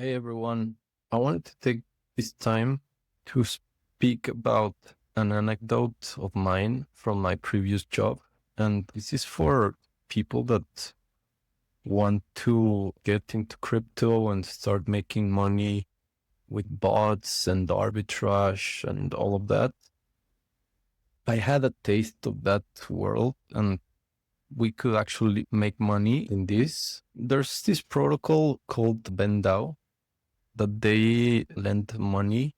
Hey everyone, I wanted to take this time to speak about an anecdote of mine from my previous job. And this is for people that want to get into crypto and start making money with bots and arbitrage and all of that. I had a taste of that world and we could actually make money in this. There's this protocol called BendDAO that they lend money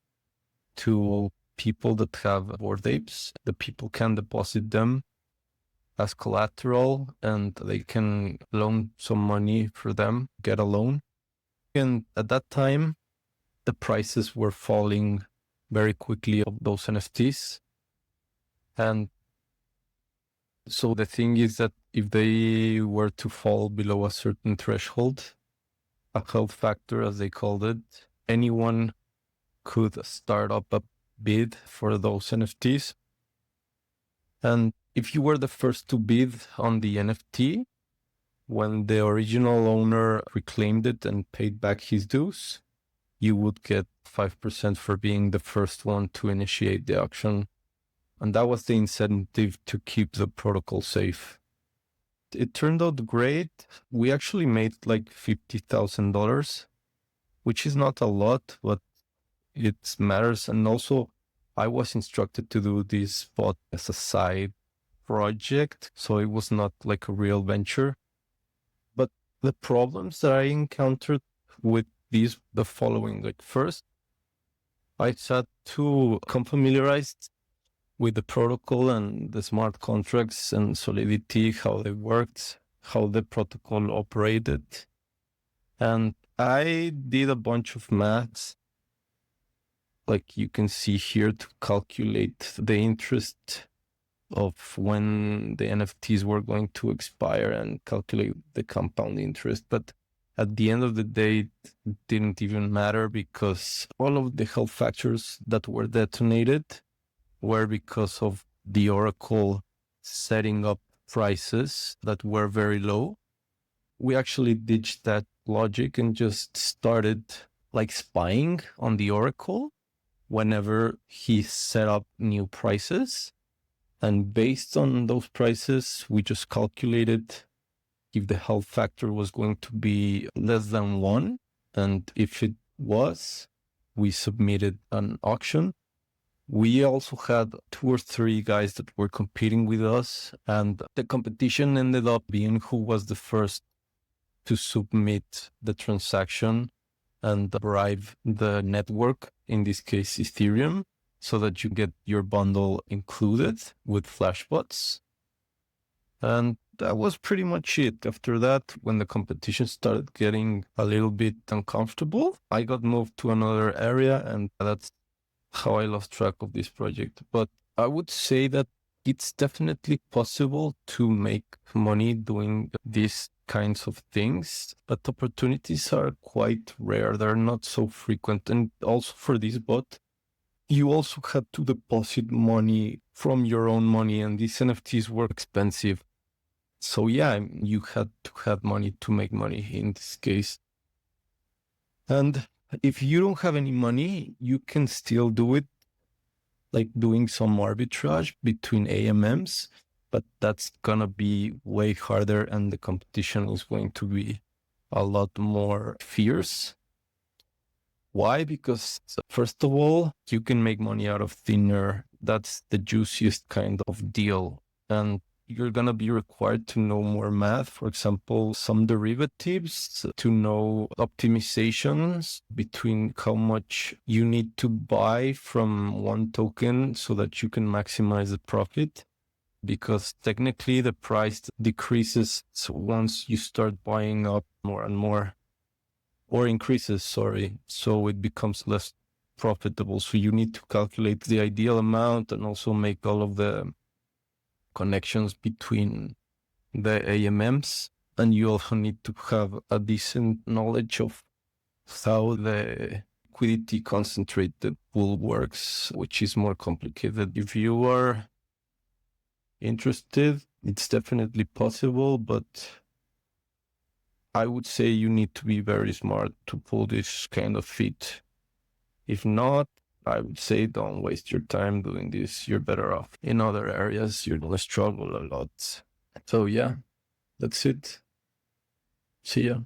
to people that have Bored Apes. The people can deposit them as collateral and they can loan some money for them, get a loan. And at that time, the prices were falling very quickly of those NFTs. And so the thing is that if they were to fall below a certain threshold, a health factor, as they called it, anyone could start up a bid for those NFTs. And if you were the first to bid on the NFT, when the original owner reclaimed it and paid back his dues, you would get 5% for being the first one to initiate the auction. And that was the incentive to keep the protocol safe. It turned out great. We actually made like $50,000, which is not a lot, but it matters. And also, I was instructed to do this spot as a side project, so it was not like a real venture. But the problems that I encountered with these, the following. Like first, I had to become familiarized with the protocol and the smart contracts and Solidity, how they worked, how the protocol operated. And I did a bunch of maths, like you can see here, to calculate the interest of when the NFTs were going to expire and calculate the compound interest. But at the end of the day, it didn't even matter because all of the health factors that were detonated were because of the Oracle setting up prices that were very low. We actually ditched that logic and just started like spying on the Oracle whenever he set up new prices. And based on those prices, we just calculated if the health factor was going to be less than 1. And if it was, we submitted an auction. We also had 2 or 3 guys that were competing with us, and the competition ended up being who was the first to submit the transaction and bribe the network, in this case Ethereum, so that you get your bundle included with FlashBots. And that was pretty much it. After that, when the competition started getting a little bit uncomfortable, I got moved to another area, and that's how I lost track of this project. But I would say that it's definitely possible to make money doing these kinds of things, but opportunities are quite rare. They're not so frequent. And also for this bot, you also had to deposit money from your own money, and these NFTs were expensive. So yeah, you had to have money to make money in this case. And if you don't have any money, you can still do it, like doing some arbitrage between AMMs, but that's gonna be way harder and the competition is going to be a lot more fierce. Why? Because first of all, you can make money out of thin air. That's the juiciest kind of deal. And you're going to be required to know more math, for example, some derivatives, to know optimizations between how much you need to buy from one token so that you can maximize the profit. Because technically the price decreases once you start buying up more and more, or increases, sorry. So it becomes less profitable. So you need to calculate the ideal amount and also make all of the connections between the AMMs. And you also need to have a decent knowledge of how the liquidity concentrated pool works, which is more complicated. If you are interested, it's definitely possible, but I would say you need to be very smart to pull this kind of feat. If not, I would say don't waste your time doing this. You're better off in other areas. You're going to struggle a lot. So yeah, that's it. See ya.